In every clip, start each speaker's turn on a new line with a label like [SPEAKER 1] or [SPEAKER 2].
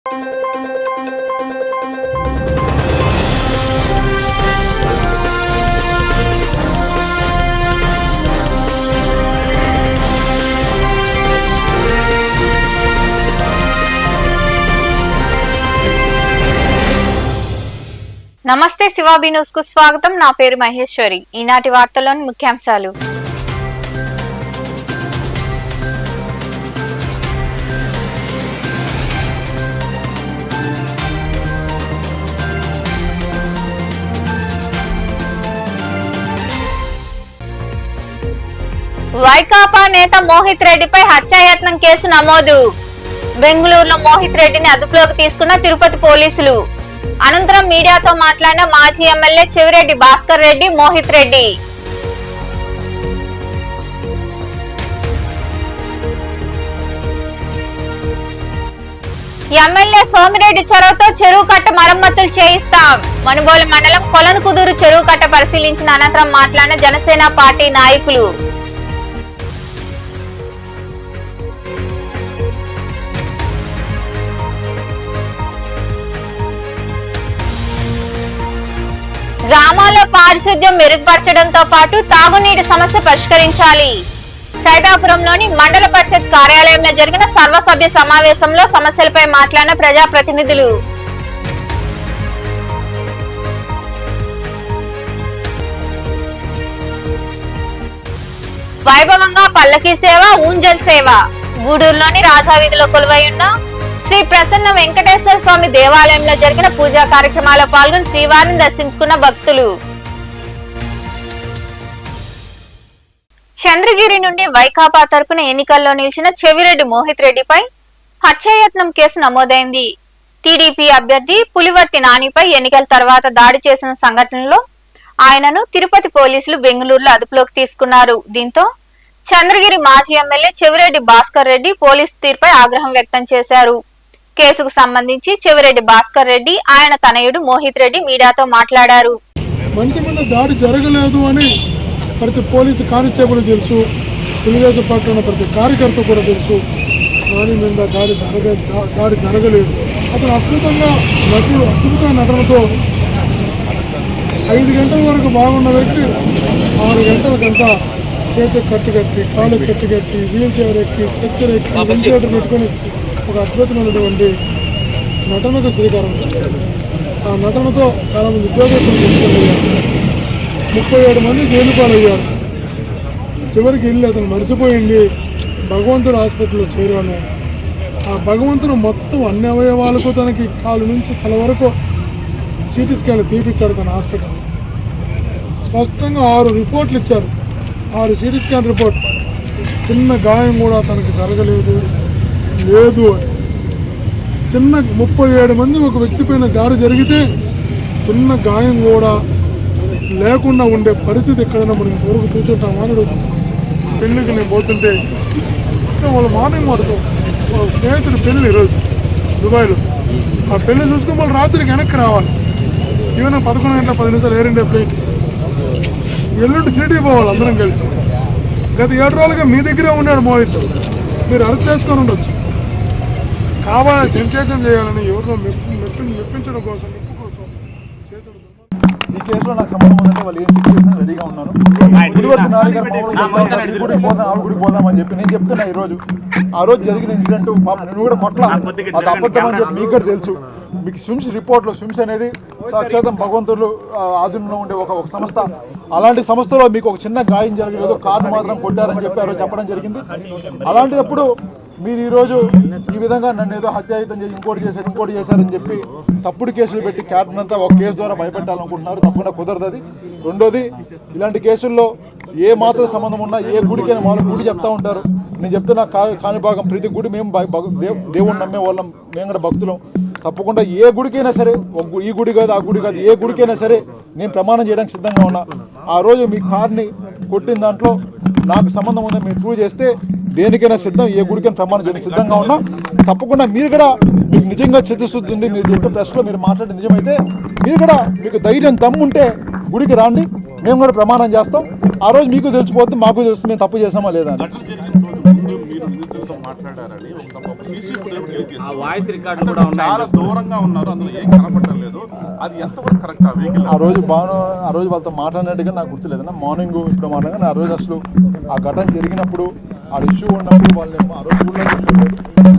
[SPEAKER 1] నమస్తే శివాబీ న్యూస్ కు స్వాగతం. నా పేరు మహేశ్వరి. ఈనాటి వార్తల్లోని ముఖ్యాంశాలు. వైకాపా నేత మోహిత్ రెడ్డిపై హత్యాయత్నం కేసు నమోదు. బెంగళూరులో మోహిత్ రెడ్డిని అదుపులోకి తీసుకున్న తిరుపతి పోలీసులు. అనంతరం మీడియాతో మాట్లాడిన మాజీ ఎమ్మెల్యే చెవిరెడ్డి భాస్కర్ రెడ్డి, మోహిత్ రెడ్డి. ఎమ్మెల్యే సోమిరెడ్డి చొరవతో చెరువు కట్ట మరమ్మతులు చేయిస్తాం. మనుబోలు మండలం కొలనుకుదురు చెరువు కట్ట పరిశీలించిన అనంతరం మాట్లాడిన జనసేన పార్టీ నాయకులు. గ్రామాల్లో పారిశుద్ధ్యం మెరుగుపరచడంతో పాటు తాగునీటి సమస్య పరిష్కరించాలి. సైదాపురంలోని మండల పరిషత్ కార్యాలయంలో జరిగిన సర్వసభ్య సమావేశంలో సమస్యలపై మాట్లాడిన ప్రజాప్రతినిధులు. వైభవంగా పల్లకీ సేవ, ఊంజల్ సేవ. గూడూరులోని రాజావీధిలో కొలువై ఉన్న శ్రీ ప్రసన్న వెంకటేశ్వర స్వామి దేవాలయంలో జరిగిన పూజా కార్యక్రమాల్లో పాల్గొని శ్రీవారిని దర్శించుకున్న భక్తులు. చంద్రగిరి నుండి వైకాపా తరపున ఎన్నికల్లో నిలిచిన చెవిరెడ్డి మోహిత్ రెడ్డిపై హత్యాయత్నం కేసు నమోదైంది. టీడీపీ అభ్యర్థి పులివర్తి నానిపై ఎన్నికల తర్వాత దాడి చేసిన సంఘటనలో ఆయనను తిరుపతి పోలీసులు బెంగళూరులో అదుపులోకి తీసుకున్నారు. దీంతో చంద్రగిరి మాజీ ఎమ్మెల్యే చెవిరెడ్డి భాస్కర్ రెడ్డి పోలీసు తీరుపై ఆగ్రహం వ్యక్తం చేశారు. కేసుకు సంబంధించి చెవిరెడ్డి భాస్కర్ రెడ్డి, ఆయన తనయుడు మోహిత్ రెడ్డి మీడియాతో మాట్లాడారు.
[SPEAKER 2] మంచి మీద దాడి జరగలేదు అని ప్రతి పోలీసు కానిస్టేబుల్ తెలుసు, తెలుగుదేశం పార్టీ ఉన్న ప్రతి కార్యకర్త కూడా తెలుసు. నాని మీద దాడి జరగలేదు. అతను అద్భుతంగా నటనతో 5 గంటల వరకు బాగున్న వ్యక్తి 6 గంటలకంతా చేతికి కట్టుకట్టి, కాళ్ళకి కట్టుకట్టి, వీల్ చైర్ ఎక్కి, స్ట్రెచ్చర్ ఎక్కి, వెంటిలేటర్ పెట్టుకొని ఒక అద్భుతమైనటువంటి నటనకు శ్రీకారం చుట్టారు. ఆ నటనతో చాలామంది ఉద్యోగస్తులు తీసుకెళ్ళయ్యారు. 37 మంది జైలు పాలయ్యారు. చివరికి ఇల్లు అతను మరిచిపోయింది. భగవంతుడు హాస్పిటల్లో చేరాను. ఆ భగవంతుడు మొత్తం అన్ని అవయవాలకు తనకి కాలు నుంచి తల వరకు సిటీ స్కాన్ తీపిచ్చాడు తన హాస్పిటల్. స్పష్టంగా 6 రిపోర్ట్లు ఇచ్చారు. 6 సిటీ స్కాన్ రిపోర్ట్. చిన్న గాయం కూడా తనకి జరగలేదు లేదు అని. చిన్న 37 మంది ఒక వ్యక్తి పైన దాడి జరిగితే చిన్న గాయం కూడా లేకుండా ఉండే పరిస్థితి ఎక్కడైనా మనం ఇంతవరకు కూర్చుంటామా అని అడుగుతున్నాం. పెళ్ళికి నేను పోతుంటే వాళ్ళు మార్నింగ్ పడుతాం. స్నేహితుడు పెళ్ళి ఈరోజు దుబాయ్లో. ఆ పెళ్ళి చూసుకుని వాళ్ళు రాత్రికి వెనక్కి రావాలి. ఈవెన్ 11 గంటల 10 నిమిషాలు ఎయిర్ ఇండియా ఫ్లైట్. ఎల్లుండి సిటీ పోవాలి అందరం కలిసి. గత 7 రోజులుగా మీ దగ్గరే ఉన్నాడు మోహిత్. మీరు అరెస్ట్ చేసుకొని ఉండొచ్చు. కావాలని సెన్సేషన్ చేయాలని ఎవరినో మెప్పించడం కోసం
[SPEAKER 3] ఈ కేసులో నాకు సంబంధం ఉందంటే వాళ్ళు ఏం సిచ్యువేషన్ రెడీగా ఉన్నారు. గుడికి పోదామని చెప్పి నేను చెప్తున్నా. ఈ రోజు ఆ రోజు జరిగిన ఇన్సిడెంట్ నువ్వు కూడా కొట్ల అది అబద్ధం అని చెప్పి మీకు కూడా తెలుసు. మీకు స్విమ్స్ రిపోర్ట్లో స్విమ్స్ అనేది సాక్షాతం భగవంతుడు ఆధునంలో ఉండే ఒక సంస్థ. అలాంటి సంస్థలో మీకు ఒక చిన్న గాయం జరగలేదు, కారు మాత్రం కొట్టారని చెప్పి ఆ రోజు చెప్పడం జరిగింది. అలాంటిదప్పుడు మీరు ఈరోజు ఈ విధంగా నన్ను ఏదో హత్యాయుతం చేసి ఇంకోటి చేశారని చెప్పి తప్పుడు కేసులు పెట్టి క్యాప్టెన్ అంతా ఒక కేసు ద్వారా భయపెట్టాలనుకుంటున్నారు. తప్పకుండా కుదరదు అది. రెండోది, ఇలాంటి కేసుల్లో ఏ మాత్రం సంబంధం ఉన్నా ఏ గుడికైనా వాళ్ళు గుడి చెప్తా ఉంటారు. నేను చెప్తున్నా కాణిభాగం ప్రతి గుడి మేము దేవుణ్ణి నమ్మే వాళ్ళం, మేము కూడా భక్తులం. తప్పకుండా ఏ గుడికైనా సరే, ఈ గుడి కాదు ఆ గుడి కాదు, ఏ గుడికైనా సరే నేను ప్రమాణం చేయడానికి సిద్ధంగా ఉన్నా. ఆ రోజు మీ కార్ని కొట్టిన దాంట్లో నాకు సంబంధం ఉందని మీరు ప్రూవ్ చేస్తే దేనికైనా సిద్ధం, ఏ గుడికైనా ప్రమాణం చేయడానికి సిద్ధంగా ఉన్నా. తప్పకుండా మీరు కూడా మీకు నిజంగా చిత్తశుద్ధి ఉంది, మీరు చెప్పే ప్రెస్లో మీరు మాట్లాడే నిజమైతే మీరు కూడా మీకు ధైర్యం దమ్ముంటే గుడికి రాండి, మేము కూడా ప్రమాణం చేస్తాం. ఆ రోజు మీకు తెలిసిపోతుంది, మాకు తెలుస్తుంది మేము తప్పు చేసామా లేదా అని.
[SPEAKER 4] మీరు నిందితులతో మాట్లాడారని ఒక సీసీ ఫుటేజ్ రిలీజ్ చేశారు.
[SPEAKER 5] వాయిస్ రికార్డు కూడా
[SPEAKER 4] చాలా దూరంగా ఉన్నారు, అందులో ఏం కనపడటం లేదు. అది ఎంతవరకు కరెక్ట్? ఆ వెహికల్
[SPEAKER 3] ఆ రోజు వాళ్ళతో మాట్లాడినట్టుగా నాకు గుర్తులేదన్న. మార్నింగ్ ఇప్పుడు మాట్లాడగానే ఆ రోజు అసలు ఆ ఘటన జరిగినప్పుడు ఆ ఇష్యూ ఉన్నప్పుడు వాళ్ళని ఆ రోజు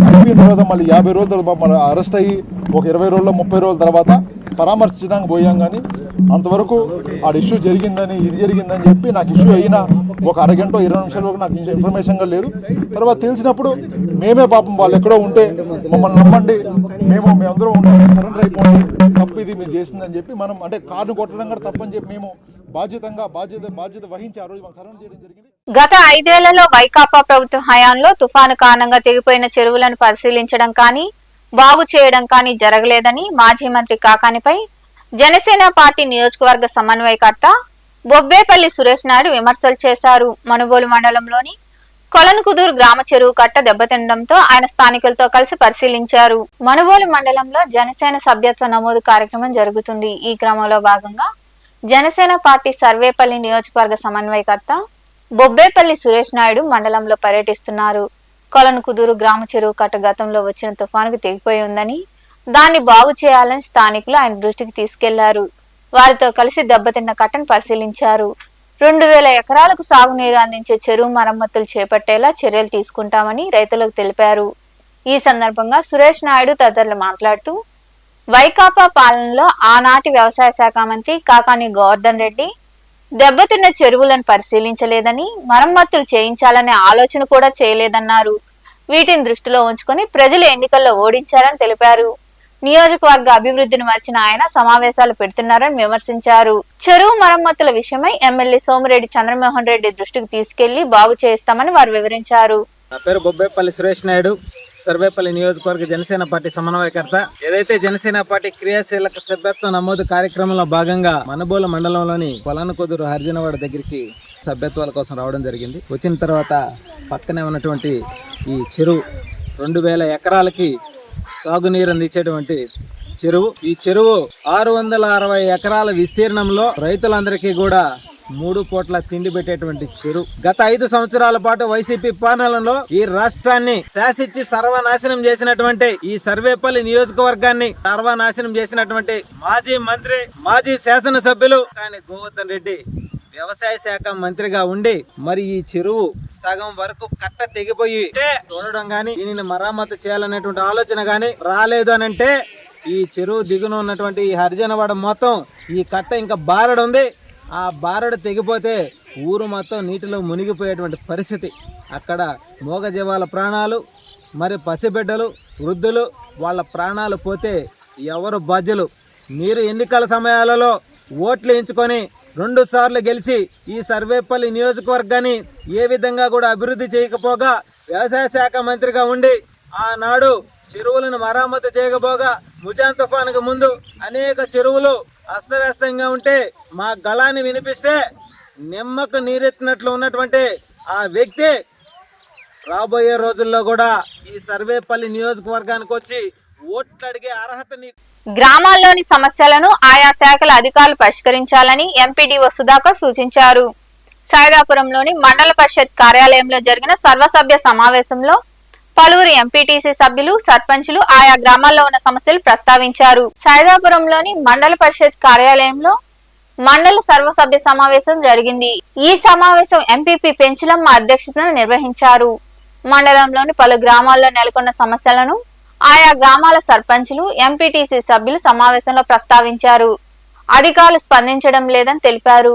[SPEAKER 3] అయిపోయిన తర్వాత మళ్ళీ 50 రోజుల తర్వాత మళ్ళీ అరెస్ట్ అయ్యి ఒక 20 రోజుల్లో 30 రోజుల తర్వాత పరామర్శించడానికి పోయాం. కానీ అంతవరకు ఆ ఇష్యూ జరిగిందని ఇది జరిగిందని చెప్పి నాకు ఇష్యూ అయినా ఒక అరగంట 20 నిమిషాల వరకు నాకు ఇన్ఫర్మేషన్గా లేదు. తర్వాత తెలిసినప్పుడు మేమే పాపం వాళ్ళు ఎక్కడో ఉంటే మమ్మల్ని నమ్మండి, మేమందరం ఉంటాం, సరెండర్ అయిపోండి, తప్పు ఇది మీరు చేసిందని చెప్పి మనం అంటే కారును కొట్టడం కూడా తప్పని చెప్పి మేము బాధ్యత వహించి ఆ రోజు సరెండర్ చేయడం జరిగింది.
[SPEAKER 1] గత 5 ఏళ్లలో వైకాపా ప్రభుత్వ హయాంలో తుఫాను కారణంగా తెగిపోయిన చెరువులను పరిశీలించడం కానీ బాగు చేయడం కానీ జరగలేదని మాజీ మంత్రి కాకానిపై జనసేన పార్టీ నియోజకవర్గ సమన్వయకర్త బొబ్బేపల్లి సురేష్ నాయుడు విమర్శలు చేశారు. మనుబోలు మండలంలోని కొలనుకుదూరు గ్రామ చెరువు కట్ట దెబ్బతినడంతో ఆయన స్థానికులతో కలిసి పరిశీలించారు. మనుబోలు మండలంలో జనసేన సభ్యత్వ నమోదు కార్యక్రమం జరుగుతుంది. ఈ క్రమంలో భాగంగా జనసేన పార్టీ సర్వేపల్లి నియోజకవర్గ సమన్వయకర్త బొబ్బేపల్లి సురేష్ నాయుడు మండలంలో పర్యటిస్తున్నారు. కొలనుకుదూరు గ్రామ చెరువు కట్ట గతంలో వచ్చిన తుఫానుకు తెగిపోయి ఉందని, దాన్ని బాగు చేయాలని స్థానికులు ఆయన దృష్టికి తీసుకెళ్లారు. వారితో కలిసి దెబ్బతిన్న కట్టను పరిశీలించారు. 2000 ఎకరాలకు సాగునీరు అందించే చెరువు మరమ్మతులు చేపట్టేలా చర్యలు తీసుకుంటామని రైతులకు తెలిపారు. ఈ సందర్భంగా సురేష్ నాయుడు తదితరులు మాట్లాడుతూ వైకాపా పాలనలో ఆనాటి వ్యవసాయ శాఖ మంత్రి కాకాని గోవర్ధన్ రెడ్డి దెబ్బతిన్న చెరువులను పరిశీలించలేదని, మరమ్మతులు చేయించాలనే ఆలోచన కూడా చేయలేదన్నారు. వీటిని దృష్టిలో ఉంచుకొని ప్రజలు ఎన్నికల్లో ఓడించారని తెలిపారు. నియోజకవర్గ అభివృద్ధిని మర్చిన ఆయన సమావేశాలు పెడుతున్నారని విమర్శించారు. చెరువు మరమ్మతుల విషయమై ఎమ్మెల్యే సోమిరెడ్డి చంద్రమోహన్ రెడ్డి దృష్టికి తీసుకెళ్లి బాగు చేస్తామని వారు వివరించారు.
[SPEAKER 5] నా పేరు బొబ్బేపల్లి సురేష్ నాయుడు, సర్వేపల్లి నియోజకవర్గ జనసేన పార్టీ సమన్వయకర్త. ఏదైతే జనసేన పార్టీ క్రియాశీలక సభ్యత్వ నమోదు కార్యక్రమంలో భాగంగా మనుబోలు మండలంలోని కొలనుకుదూరు హరిజనవాడ దగ్గరికి సభ్యత్వాల కోసం రావడం జరిగింది. వచ్చిన తర్వాత పక్కనే ఉన్నటువంటి ఈ చెరువు 2000 ఎకరాలకి సాగునీరు అందించేటువంటి చెరువు. ఈ చెరువు 660 ఎకరాల విస్తీర్ణంలో రైతులందరికీ కూడా 3 పూట్ల తిండి పెట్టేటువంటి చెరువు. గత 5 సంవత్సరాల పాటు వైసీపీ పాలనలో ఈ రాష్ట్రాన్ని శాసించి సర్వనాశనం చేసినటువంటి ఈ సర్వేపల్లి నియోజకవర్గాన్ని సర్వనాశనం చేసినటువంటి మాజీ మంత్రి, మాజీ శాసనసభ్యులు కానీ గోవర్ధన్ రెడ్డి వ్యవసాయ శాఖ మంత్రిగా ఉండి మరి ఈ చెరువు సగం వరకు కట్ట తెగిపోయి చూడడం గాని దీనిని మరమ్మతు చేయాలనేటువంటి ఆలోచన గాని రాలేదు అని అంటే ఈ చెరువు దిగున ఉన్నటువంటి ఈ హరిజనవాడ మొత్తం ఈ కట్ట ఇంకా బారడు ఉంది. ఆ బారడు తెగిపోతే ఊరు మొత్తం నీటిలో మునిగిపోయేటువంటి పరిస్థితి. అక్కడ మూగజీవాల ప్రాణాలు, మరి పసిబిడ్డలు, వృద్ధులు వాళ్ళ ప్రాణాలు పోతే ఎవరు బాధ్యులు? మీరు ఎన్నికల సమయాలలో ఓట్లు ఎంచుకొని 2 సార్లు గెలిచి ఈ సర్వేపల్లి నియోజకవర్గాన్ని ఏ విధంగా కూడా అభివృద్ధి చేయకపోగా వ్యవసాయ శాఖ మంత్రిగా ఉండి ఆనాడు చెరువులను మరమ్మతు చేయకపోగా ముజాన్ తుఫానుకు ముందు అనేక చెరువులు అస్తవ్యస్తంగా ఉంటే మా గళాన్ని వినిపిస్తే నిమ్మకు నీరెత్తినట్లు ఉన్నటువంటి ఆ వ్యక్తి రాబోయే రోజుల్లో కూడా ఈ సర్వేపల్లి నియోజకవర్గానికి వచ్చి ఓట్లు అడిగే అర్హతని
[SPEAKER 1] గ్రామాల్లోని సమస్యలను ఆయా శాఖల అధికారులు పరిష్కరించాలని ఎంపీడీఓ సుధాకర్ సూచించారు. సైదాపురంలోని మండల పరిషత్ కార్యాలయంలో జరిగిన సర్వసభ్య సమావేశంలో పలువురు ఎంపీటీసీ సభ్యులు, సర్పంచులు ఆయా గ్రామాల్లో ఉన్న సమస్యలు ప్రస్తావించారు. సైదాపురంలోని మండల పరిషత్ కార్యాలయంలో మండల సర్వసభ్య సమావేశం జరిగింది. ఈ సమావేశం ఎంపీపీ పెంచులమ్మ అధ్యక్షతన నిర్వహించారు. మండలంలోని పలు గ్రామాల్లో నెలకొన్న సమస్యలను ఆయా గ్రామాల సర్పంచులు, ఎంపీటీసీ సభ్యులు సమావేశంలో ప్రస్తావించారు. అధికారులు స్పందించడం లేదని తెలిపారు.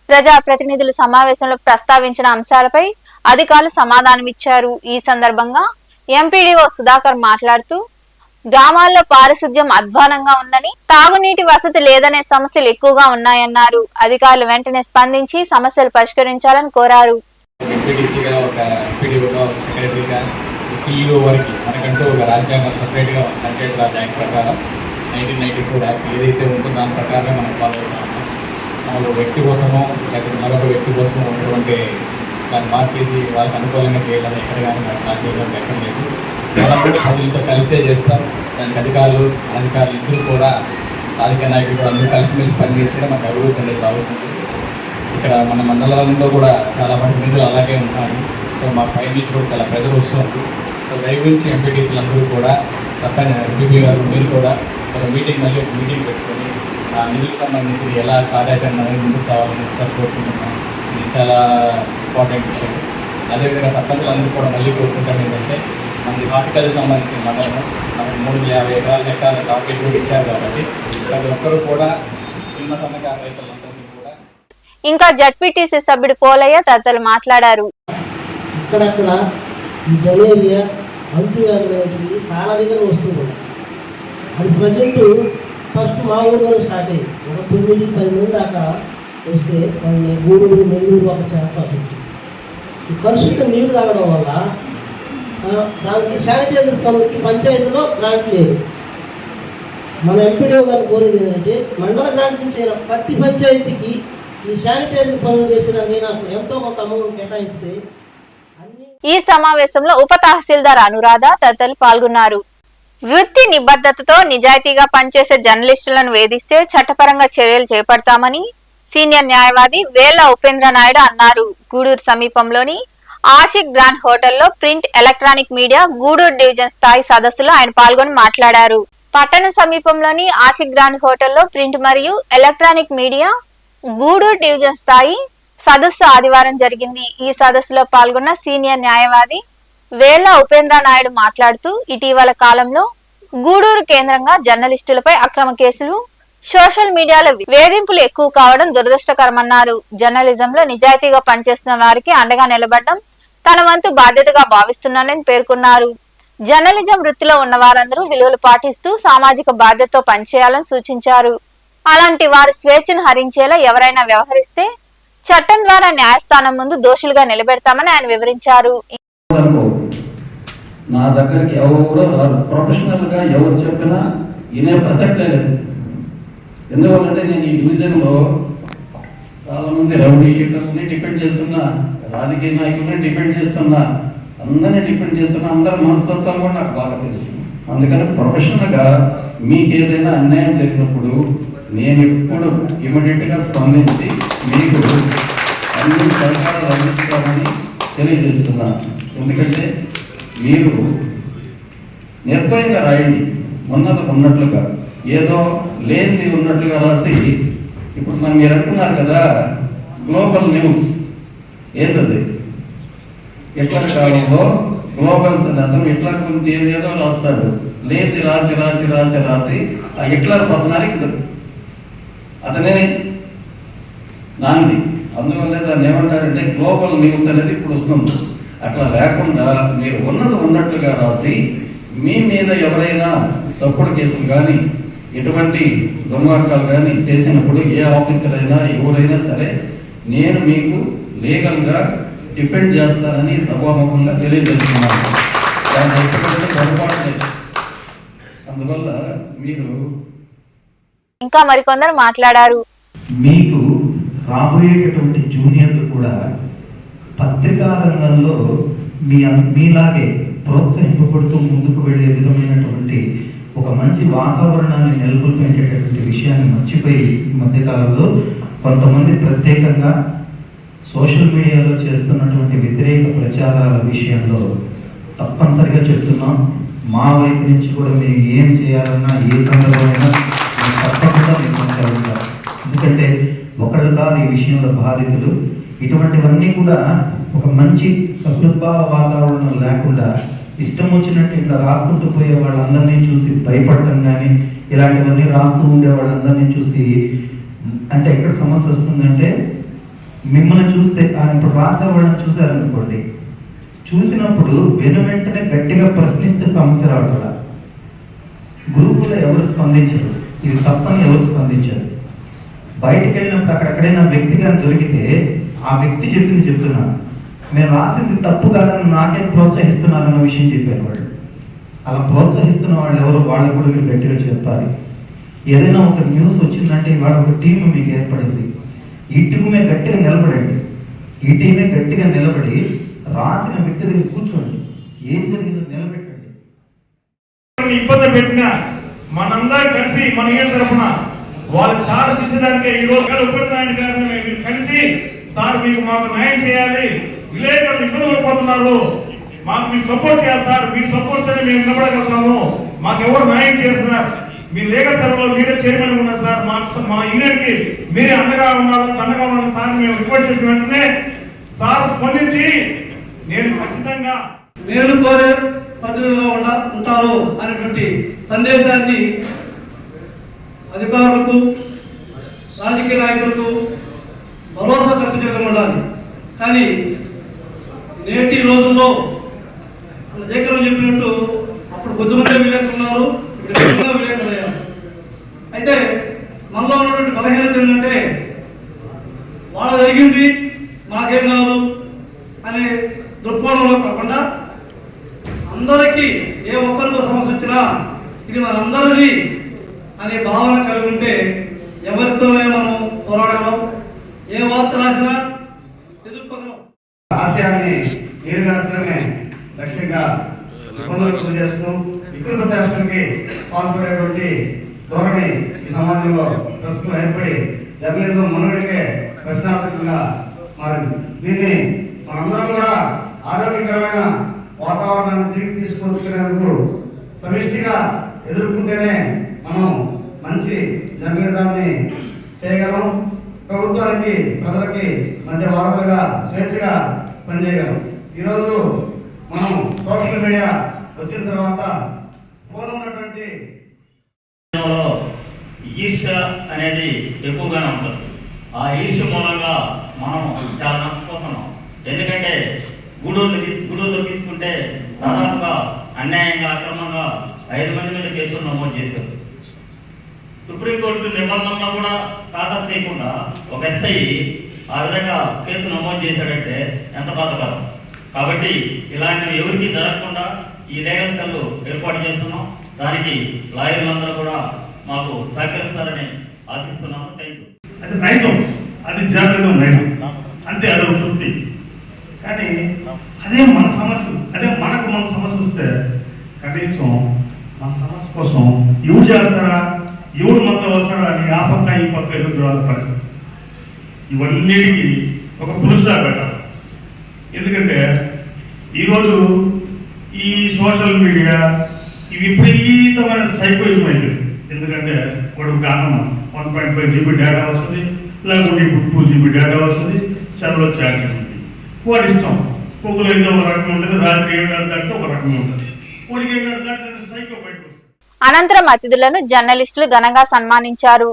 [SPEAKER 1] ప్రజాప్రతినిధులు సమావేశంలో ప్రస్తావించిన అంశాలపై అధికారులు సమాధానమిచ్చారు. ఈ సందర్భంగా ఎంపీడీఓ సుధాకర్ మాట్లాడుతూ గ్రామాల్లో పారిశుద్ధ్యం అధ్వానంగా ఉందని, తాగునీటి వసతి లేదనే సమస్యలు ఎక్కువగా ఉన్నాయన్నారు. అధికారులు వెంటనే స్పందించి సమస్యలు పరిష్కరించాలని కోరారు.
[SPEAKER 6] సిఇఓ వరకు మనకంటూ ఒక రాజ్యాంగం సపరేట్గా పంచాయతీ రాజ్ యాక్ట్ ప్రకారం 1994 యాక్ట్ ఏదైతే ఉందో దాని ప్రకారమే మనం ఫాలో అవుతాము. మనం వ్యక్తి కోసమో లేకపోతే మరొక వ్యక్తి కోసమో ఉన్నటువంటి దాన్ని మార్చేసి వాళ్ళకి అనుకూలంగా చేయాలని ఎక్కడ కానీ మనకు రాజ్యాంగం ఎక్కడ లేదు. మనం ప్రజలతో కలిసే చేస్తాం. దానికి అధికారులు ఇద్దరు కూడా రాజకీయ నాయకులు అందరూ కలిసిమెలిసి పనిచేస్తే మనకు అభివృద్ధి అనేది సాగుతుంది. ఇక్కడ మన మండలంలో కూడా చాలా మంది నిధులు అలాగే ఉన్నాయి. సో మా పై నుంచి కూడా చాలా ప్రెజర్ వస్తుంది. సో దయ గురించి ఎంపీటీసీలు అందరూ కూడా సర్పంచ్ ఎంపీపీ గారు మీరు కూడా ఒక మీటింగ్ పెట్టుకొని ఆ నిధులకు సంబంధించి ఎలా కార్యాచరణ అనేది ముందుకు సాగాలని ఒకసారి కోరుకుంటున్నాను. ఇది చాలా ఇంపార్టెంట్ విషయం. అదేవిధంగా సర్పంచులు అందరూ కూడా మళ్ళీ కోరుకుంటాం ఏంటంటే మనకి హార్టికల్కి సంబంధించిన మండలం మనకి 350 హెక్టార్ల టార్గెట్ కూడా ఇచ్చారు కాబట్టి ప్రతి ఒక్కరూ కూడా చిన్న సన్నకారు రైతులందరినీ కూడా.
[SPEAKER 1] ఇంకా జడ్పీటీసీ సభ్యుడు పోలయ్య తదితరులు మాట్లాడారు.
[SPEAKER 7] ఇక్కడక్కడ ఈ డలేరియా అంటువ్యాధులు అనేటివి చాలా దగ్గర వస్తుంది. అది ప్రజెంట్ ఫస్ట్ మా ఊరిలో స్టార్ట్ అయ్యింది. ఒక 9-10 మంది దాకా వస్తే వాళ్ళని గూడూరు నెల్లూరు ఒక చేస్తారు. ఈ కలుషిత నీరు తాగడం వల్ల దానికి శానిటైజర్ పనులకి పంచాయతీలో గ్రాంట్ లేదు. మన ఎంపీడీఓ గారిని కోరేది ఏంటంటే మండల గ్రాంట్ నుంచి ప్రతి పంచాయతీకి ఈ శానిటైజర్ పనులు చేసేదానికి నాకు ఎంతో కొంత అమౌంట్ కేటాయిస్తే.
[SPEAKER 1] ఈ సమావేశంలో ఉప తహసీల్దార్ అనురాధ తదితరులు పాల్గొన్నారు. వృత్తి నిబద్ధతతో నిజాయితీగా పనిచేసే జర్నలిస్టులను వేధిస్తే చట్టపరంగా చర్యలు చేపడతామని సీనియర్ న్యాయవాది వేళ్ల ఉపేంద్ర నాయుడు అన్నారు. గూడూరు సమీపంలోని ఆషిక్ గ్రాండ్ హోటల్లో print electronic media Gudur division స్థాయి సదస్సులో ఆయన పాల్గొని మాట్లాడారు. పట్టణ సమీపంలోని ఆషిక్ గ్రాండ్ హోటల్లో ప్రింట్ మరియు ఎలక్ట్రానిక్ మీడియా గూడూరు డివిజన్ స్థాయి సదస్సు ఆదివారం జరిగింది. ఈ సదస్సులో పాల్గొన్న సీనియర్ న్యాయవాది వేళ్ల ఉపేంద్ర నాయుడు మాట్లాడుతూ ఇటీవల కాలంలో గూడూరు కేంద్రంగా జర్నలిస్టులపై అక్రమ కేసులు, సోషల్ మీడియాలో వేధింపులు ఎక్కువ కావడం దురదృష్టకరమన్నారు. జర్నలిజంలో నిజాయితీగా పనిచేస్తున్న వారికి అండగా నిలబడడం తన వంతు బాధ్యతగా భావిస్తున్నానని పేర్కొన్నారు. జర్నలిజం వృత్తిలో ఉన్న వారందరూ విలువలు పాటిస్తూ సామాజిక బాధ్యతతో పనిచేయాలని సూచించారు. అలాంటి వారి స్వేచ్ఛను హరించేలా ఎవరైనా వ్యవహరిస్తే చట్టం ద్వారా న్యాయస్థానం ముందు దోషులుగా నిలబెడతామని ఆయన వివరించారు.
[SPEAKER 8] నా దగ్గరికి ఎవరు ప్రొఫెషనల్ గా ఎవరు చెప్పినా వినే ప్రసక్తే లేదు. ఎందువల్లంటే నేను ఈ డివిజన్లో చాలా మంది రౌడీ షీటర్ని డిఫెండ్ చేస్తున్నా, రాజకీయ నాయకుల్ని డిఫెండ్ చేస్తున్నా, అందరినీ డిఫెండ్ చేస్తున్నా, అందరి మనస్తత్వాలు కూడా నాకు బాగా తెలుసు. అందుకని ప్రొఫెషనల్గా మీకు ఏదైనా అన్యాయం జరిగినప్పుడు నేను ఎప్పుడు ఇమీడియట్గా స్పందించి మీకు అన్ని సహకారాలు అందిస్తామని తెలియజేస్తున్నాను. ఎందుకంటే మీరు నిర్భయంగా రాయండి, ఉన్నది ఉన్నట్లుగా, ఏదో లేనిది ఉన్నట్లుగా రాసి. ఇప్పుడు మీరు అంటున్నారు కదా గ్లోబల్ న్యూస్, ఏంటది ఎట్లా కాలంలో గ్లోబల్స్ అని అతను ఇట్లా గురించి ఏదేదో రాస్తాడు, లేనిది రాసి రాసి రాసి రాసి ఆ హిట్లర్ పతనానికి అతనే నాంది. అందువల్ల దాన్ని ఏమంటారంటే గ్లోబల్ న్యూస్ అనేది ఇప్పుడు వస్తుంది. అట్లా లేకుండా మీరు ఉన్నది ఉన్నట్లుగా రాసి మీ మీద ఎవరైనా తప్పుడు కేసులు కానీ ఎటువంటి దుర్మార్గాలు కానీ చేసినప్పుడు ఏ ఆఫీసర్ అయినా ఎవరైనా సరే నేను మీకు లీగల్గా డిఫెండ్ చేస్తానని సభాముఖంగా తెలియజేస్తున్నాను. అందువల్ల మీరు
[SPEAKER 1] ఇంకా మరికొందరు మాట్లాడారు.
[SPEAKER 9] మీకు రాబోయేటటువంటి జూనియర్లు కూడా పత్రికా రంగంలో మీలాగే ప్రోత్సహింపబడుతూ ముందుకు వెళ్ళే విధమైనటువంటి ఒక మంచి వాతావరణాన్ని నెలకొల్పేటటువంటి విషయాన్ని మర్చిపోయి ఈ మధ్యకాలంలో కొంతమంది ప్రత్యేకంగా సోషల్ మీడియాలో చేస్తున్నటువంటి వ్యతిరేక ప్రచారాల విషయంలో తప్పనిసరిగా చెప్తున్నాం. మా వైపు నుంచి కూడా మేము ఏం చేయాలన్నా ఏ సందర్భమైనా తప్పకుండా మేము. ఎందుకంటే ఒకళ్ళు కాదు ఈ విషయంలో బాధితులు. ఇటువంటివన్నీ కూడా ఒక మంచి సహృద్భావ వాతావరణం లేకుండా ఇష్టం వచ్చినట్టు ఇట్లా రాసుకుంటూ పోయే వాళ్ళందరినీ చూసి భయపడటం కానీ ఇలాంటివన్నీ రాస్తూ ఉండే వాళ్ళందరినీ చూసి అంటే ఎక్కడ సమస్య వస్తుందంటే మిమ్మల్ని చూస్తే ఇప్పుడు రాసే వాళ్ళని చూసారనుకోండి, చూసినప్పుడు వెంటనే గట్టిగా ప్రశ్నిస్తే సమస్య రావట్లా. గ్రూపులో ఎవరు స్పందించరు, ఇది తప్పని ఎవరు స్పందించరు. బయటికి వెళ్ళినప్పుడు అక్కడెక్కడైనా వ్యక్తిగా దొరికితే ఆ వ్యక్తి చెప్పింది చెప్తున్నారు, మేము రాసింది తప్పు కాదని నాకేం ప్రోత్సహిస్తున్నారన్న విషయం చెప్పారు వాళ్ళు. అలా ప్రోత్సహిస్తున్న వాళ్ళు ఎవరు, వాళ్ళకు కూడా మీరు గట్టిగా చెప్పాలి. ఏదైనా ఒక న్యూస్ వచ్చిందంటే ఇవాళ ఒక టీం మీకు ఏర్పడింది, ఈ టీమే గట్టిగా నిలబడండి. ఈ టీమే గట్టిగా నిలబడి రాసిన వ్యక్తి దగ్గర కూర్చోండి, ఏం జరిగిందో నిలబెట్టండి.
[SPEAKER 10] ఇబ్బంది పెట్టినా మనందరం కలిసి మన ఏడు తరపున వాళ్ళకి తాట తీసేదానికే ఈ రోజు ఉపనారాయణ గారిని మేము కలిసి సార్ మీకు మాకు న్యాయం చేయాలి, విలేకరులు ఇబ్బంది పడిపోతున్నారు, మాకు మీరు సపోర్ట్ చేయాలి సార్, మీ సపోర్ట్ తోనే మేము నిలబడగలుగుతాము, మాకు ఎవరు న్యాయం చేయరు సార్, మీ లీగల్ సెలవులో మీరే చైర్మన్ ఉన్నారు సార్, మా యూనియన్ కి మీరే అండగా ఉండాలని సార్ మేము రిపోర్ట్ చేసిన వెంటనే సార్ స్పందించి నేను ఖచ్చితంగా
[SPEAKER 11] నేను కోరే పదవిలో ఉంటాను అనేటువంటి సందేశాన్ని అధికారులకు రాజకీయ నాయకులకు భరోసా కల్పించడం ఉండాలి. కానీ నేటి రోజుల్లో జయకరం చెప్పినట్టు అప్పుడు కొద్దిమంది విలేకరున్నారు, ఇప్పుడు విలేకరులయ్యారు. అయితే మనలో ఉన్నటువంటి బలహీనత ఏంటంటే వాళ్ళ జరిగింది మాకేం కాదు అనే దృక్కోణంలో కాకుండా అందరికీ ఏ ఒక్కరికో సమస్య వచ్చినా ఇది మనందరిది అనే భావన కలిగి ఉంటే ఎవరితోనే మనం పోరాడగలం, ఏ వార్త రాసినా ఎదుర్కోగలం.
[SPEAKER 10] ఆశయాన్ని నీరుగార్చడమే లక్ష్యంగా ఇబ్బందులకు చేస్తూ వికృత శాసనానికి పాల్పడేటువంటి ధోరణి ఈ సమాజంలో ప్రస్తుతం ఏర్పడి జర్నలిజం మనుగడికే ప్రశ్నార్థకంగా మారింది. దీన్ని మనందరం కూడా ఆరోగ్యకరమైన వాతావరణాన్ని తిరిగి తీసుకొచ్చుకునేందుకు సమిష్టిగా ఎదుర్కొంటేనే మనం మంచి జర్నలిజాన్ని చేయగలం, ప్రభుత్వానికి ప్రజలకి మధ్య వారధులుగా స్వేచ్ఛగా పనిచేయగలం. ఈరోజు మనం సోషల్ మీడియా వచ్చిన తర్వాత ఫోన్ ఉన్నటువంటి
[SPEAKER 12] ఈర్ష్య అనేది ఎక్కువగానే ఉంటుంది. ఆ ఈర్ష్య మూలంగా మనం చాలా నష్టపోతున్నాం. ఎందుకంటే గూడూరులో తీసుకుంటే దాదాపుగా అన్యాయంగా అక్రమంగా 5 మంది మీద కేసులు నమోదు చేశారు. సుప్రీంకోర్టు నిబంధనలు కూడా ఖాతరు చేయకుండా ఒక ఎస్ఐ ఆ విధంగా కేసు నమోదు చేశాడంటే ఎంత బాధకరం. కాబట్టి ఇలాంటివి ఎవరికి జరగకుండా ఈ లీగల్ సెల్ ఏర్పాటు చేస్తున్నాం. దానికి లాయర్లందరూ కూడా మాకు సహకరిస్తారని ఆశిస్తున్నాము. Thank you.
[SPEAKER 10] అది నైజం, అది జర్నలిజం నైజం, అంతే, అదొక తృప్తి. కానీ అదే మన సమస్య, అదే మనకు మన సమస్య వస్తే కనీసం మన సమస్య కోసం ఎవరు చేస్తారా, ఎవరు మొత్తం వస్తాడా అని ఆ పక్క ఈ పక్క ఎదురు చూడాల్సిన పరిస్థితి. ఇవన్నిటికీ ఒక పురుషా పెట్టాలి. ఎందుకంటే ఈరోజు ఈ సోషల్ మీడియా ఇవి విపరీతమైన సైకోయిజం అయిపోయింది. ఎందుకంటే వాడు గానం 1.5 GB డేటా వస్తుంది, లేకుంటే ఇప్పుడు 2 GB డేటా వస్తుంది, సెల్లో ఛార్జింగ్ ఉంది. వాడి ఇష్టం, పొగులు అయితే ఒక రకం ఉంటుంది, రాత్రి 7 దాటితే ఒక రకం ఉంటుంది. వాడికి 7 దాటితే సైకో బయటకు వస్తుంది.
[SPEAKER 1] అనంతరం అతిథులను జర్నలిస్టులు ఘనంగా సన్మానించారు.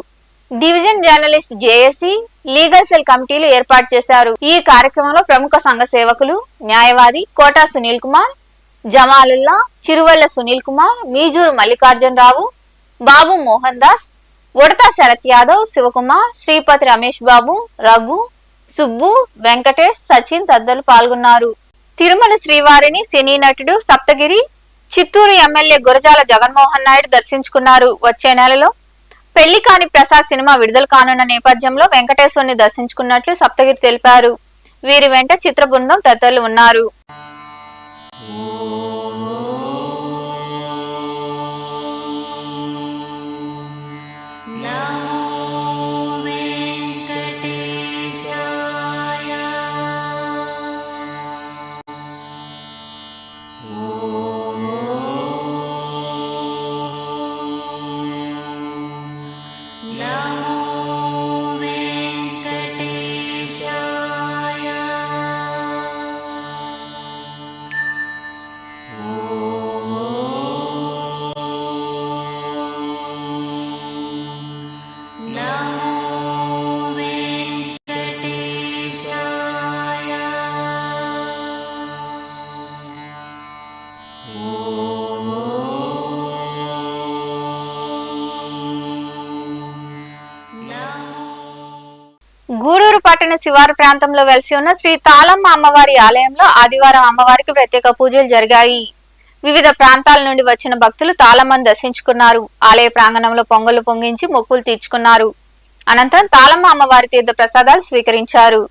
[SPEAKER 1] Division journalist JAC, legal cell కమిటీలు ఏర్పాటు చేశారు. ఈ కార్యక్రమంలో ప్రముఖ సంఘ సేవకులు, న్యాయవాది కోటా సునీల్ కుమార్, జమాలుల్లా, చిరువల్ల సునీల్ కుమార్, మీజూరు మల్లికార్జునరావు, బాబు మోహన్ దాస్, ఉడతా శరత్ యాదవ్, శివకుమార్, శ్రీపతి రమేష్ బాబు, రఘు, సుబ్బు, వెంకటేష్, సచిన్ తదితరులు పాల్గొన్నారు. తిరుమల శ్రీవారిని సినీ నటుడు సప్తగిరి, చిత్తూరు ఎమ్మెల్యే గురజాల జగన్మోహన్ నాయుడు దర్శించుకున్నారు. వచ్చే నెలలో పెళ్లి కాని ప్రసాద్ సినిమా విడుదల కానున్న నేపథ్యంలో వెంకటేశ్వరుని దర్శించుకున్నట్లు సప్తగిరి తెలిపారు. వీరి వెంట చిత్ర బృందం తదితరులు ఉన్నారు. గూడూరు పట్టణ శివారు ప్రాంతంలో వెలిసి ఉన్న శ్రీ తాళమ్మ అమ్మవారి ఆలయంలో ఆదివారం అమ్మవారికి ప్రత్యేక పూజలు జరిగాయి. వివిధ ప్రాంతాల నుండి వచ్చిన భక్తులు తాళమ్మను దర్శించుకున్నారు. ఆలయ ప్రాంగణంలో పొంగలు పొంగించి మొక్కులు తీర్చుకున్నారు. అనంతరం తాళమ్మ అమ్మవారి తీర్థ ప్రసాదాలు స్వీకరించారు.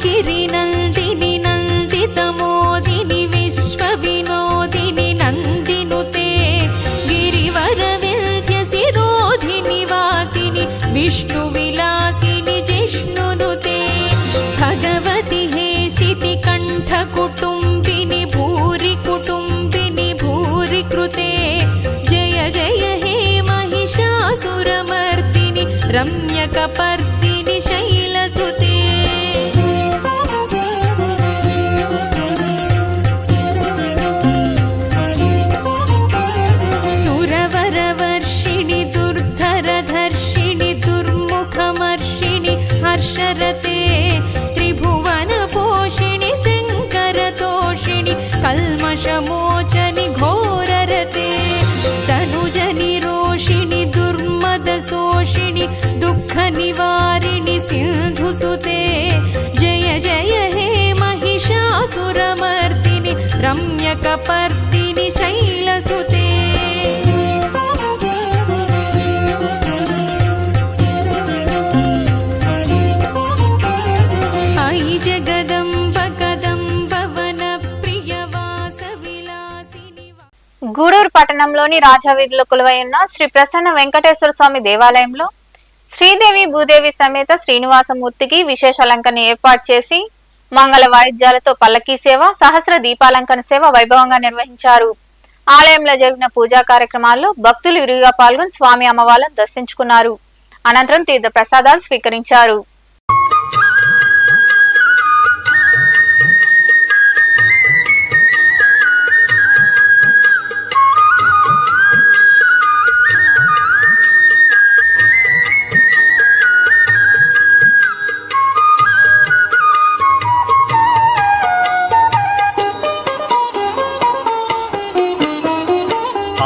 [SPEAKER 13] गिरिनन्दिनि नन्दितमोदिनि विश्वविनोदिनि नन्दिनुते गिरिवरविन्ध्यसिरोधिनि वासिनि विष्णुविलासिनि जिष्णुनुते भगवति हेशिति कण्ठकुटुम्बिनि भूरि कुटुम्बिनि भूरि कृते जय जय हे महिषासुरमर्दिनि रम्यकपर्दिनि शैलसुते सुरवरवर्षिणि दुर्धरधर्षिणि दुर्मुखमर्षिणि हर्षरते त्रिभुवनपोषिणि शङ्करतोषिणि कल्मषमोचनि घोररते तनुजनि रोषिणि दुर्मदशोषिणि दुःखनिवारिणि सिन्धुसुते जय जय हे महिषासुरमर्दिनि रम्यकपर्दिनि शैलसुते अयि जगदम्ब कदम्ब वन प्रियवास विलासिनि
[SPEAKER 1] గూడూరు పట్టణంలోని రాజావీధిలో కొలువై ఉన్న శ్రీ ప్రసన్న వెంకటేశ్వర స్వామి దేవాలయంలో శ్రీదేవి భూదేవి సమేత శ్రీనివాసమూర్తికి విశేష అలంకరణ ఏర్పాటు చేసి మంగళ వాయిద్యాలతో పల్లకీ సేవ, సహస్ర దీపాలంకరణ సేవ వైభవంగా నిర్వహించారు. ఆలయంలో జరిగిన పూజా కార్యక్రమాల్లో భక్తులు విరివిగా పాల్గొని స్వామి అమ్మవార్లను దర్శించుకున్నారు. అనంతరం తీర్థ ప్రసాదాలు స్వీకరించారు.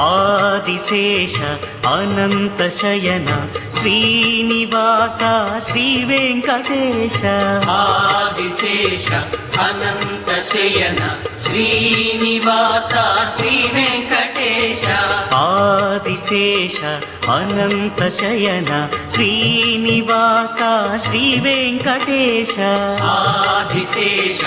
[SPEAKER 14] ఆదిశేష అనంత శయన శ్రీనివాస శ్రీ వెంకటేశ ఆదిశేష అనంత శయన శ్రీనివాస శ్రీ వెంకటేశ ఆదిశేష అనంత శయన శ్రీనివాస శ్రీ వెంకటేశ ఆదిశేష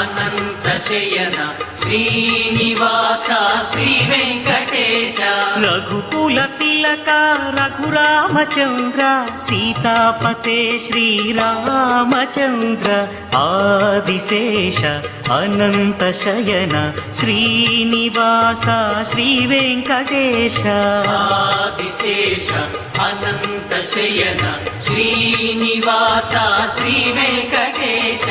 [SPEAKER 14] అనంత శయన శ్రీనివాస శ్రీ వెంకటేశ రఘుకుల తిలక రఘురామచంద్ర సీతాపతే శ్రీరామచంద్ర ఆదిశేష అనంత శయన శ్రీనివాస శ్రీ వెంకటేశ ఆదిశేష అనంత శయన శ్రీనివాస శ్రీ వెంకటేశ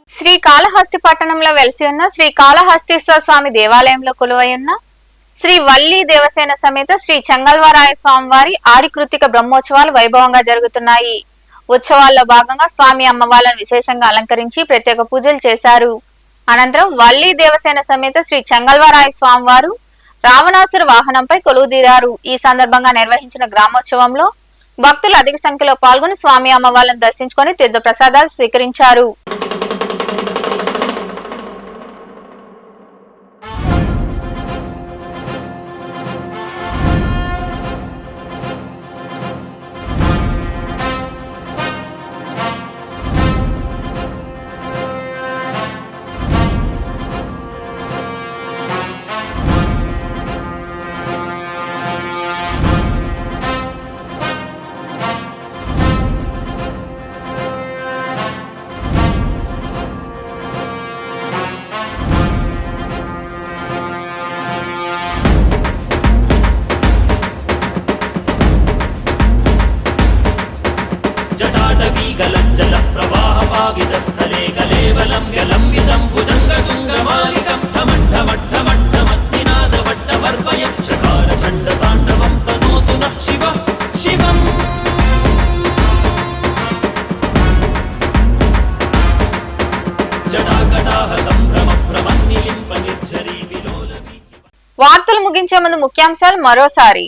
[SPEAKER 1] శ్రీకాళహస్తి పట్టణంలో వెలిసి ఉన్న శ్రీ కాళహస్తీశ్వర స్వామి దేవాలయంలో కొలువై ఉన్న శ్రీ వల్లి దేవసేన సమేత శ్రీ చెంగల్వరాయ స్వామివారి ఆడికృతిక బ్రహ్మోత్సవాలు వైభవంగా జరుగుతున్నాయి. ఉత్సవాల్లో భాగంగా స్వామి అమ్మవార్లను విశేషంగా అలంకరించి ప్రత్యేక పూజలు చేశారు. అనంతరం వల్లి దేవసేన సమేత శ్రీ చెంగల్వరాయ స్వామివారు రావణాసుర వాహనంపై కొలువుదీరారు. ఈ సందర్భంగా నిర్వహించిన గ్రామోత్సవంలో భక్తులు అధిక సంఖ్యలో పాల్గొని స్వామి అమ్మవార్లను దర్శించుకొని తీర్థ ప్రసాదాలు స్వీకరించారు.
[SPEAKER 14] जटाटवीगलज्जल प्रवाहपावितस्थले कलेवलं गलम्बितं भुजङ्गतुङ्गमालिकं ठमट्ठमट्ठमट्टमद्दिनादवट्टवर्वयक्षकारचण्डताण्डवं तनोतु नः शिवः शिवम् जटाकटाह सम्भ्रमभ्रमन्निलिम्पनिर्झरी विलोलवीचि
[SPEAKER 1] వార్తలు ముగించే ముందు ముఖ్యాంశాలు మరోసారి.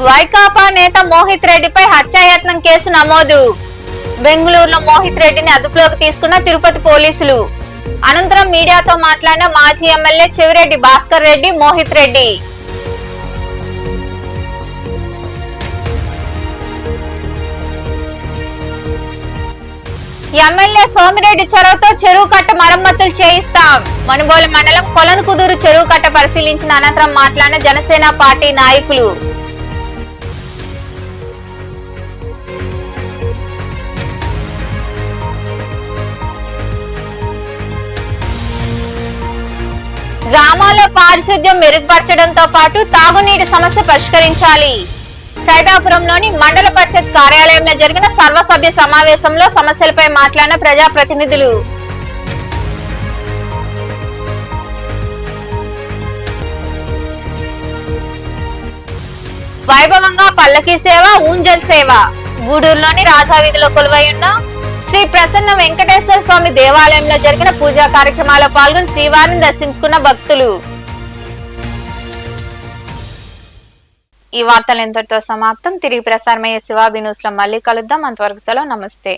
[SPEAKER 1] వైకాపా నేత మోహిత్ రెడ్డిపై హత్యాయత్నం కేసు నమోదు. బెంగళూరులో మోహిత్ రెడ్డిని అదుపులోకి తీసుకున్న తిరుపతి పోలీసులు. అనంతరం మీడియాతో మాట్లాడిన మాజీ ఎమ్మెల్యే చెవిరెడ్డి భాస్కర్ రెడ్డి, మోహిత్ రెడ్డి. ఎమ్మెల్యే సోమిరెడ్డి చొరవతో చెరువు కట్ట మరమ్మతులు చేయిస్తాం. మనుబోలు మండలం కొలనుకుదురు చెరువు కట్ట పరిశీలించిన అనంతరం మాట్లాడిన జనసేన పార్టీ నాయకులు. గ్రామాల్లో పారిశుద్ధ్యం మెరుగుపరచడంతో పాటు తాగునీటి సమస్య పరిష్కరించాలి. సైదాపురంలోని మండల పరిషత్ కార్యాలయంలో జరిగిన సర్వసభ్య సమావేశంలో సమస్యలపై మాట్లాడిన ప్రజాప్రతినిధులు. వైభవంగా పల్లకీ సేవ, ఊంజల్ సేవ. గూడూరులోని రాజావీధిలో కొలువై ఉన్న శ్రీ ప్రసన్న వెంకటేశ్వర స్వామి దేవాలయంలో జరిగిన పూజా కార్యక్రమాల్లో పాల్గొని శ్రీవారిని దర్శించుకున్న భక్తులు. ఈ వార్తలు ఇంతటితో సమాప్తం. తిరిగి ప్రసారమయ్యే శివాబి న్యూస్ లో మళ్ళీ కలుద్దాం. అంతవరకు సెలవు. నమస్తే.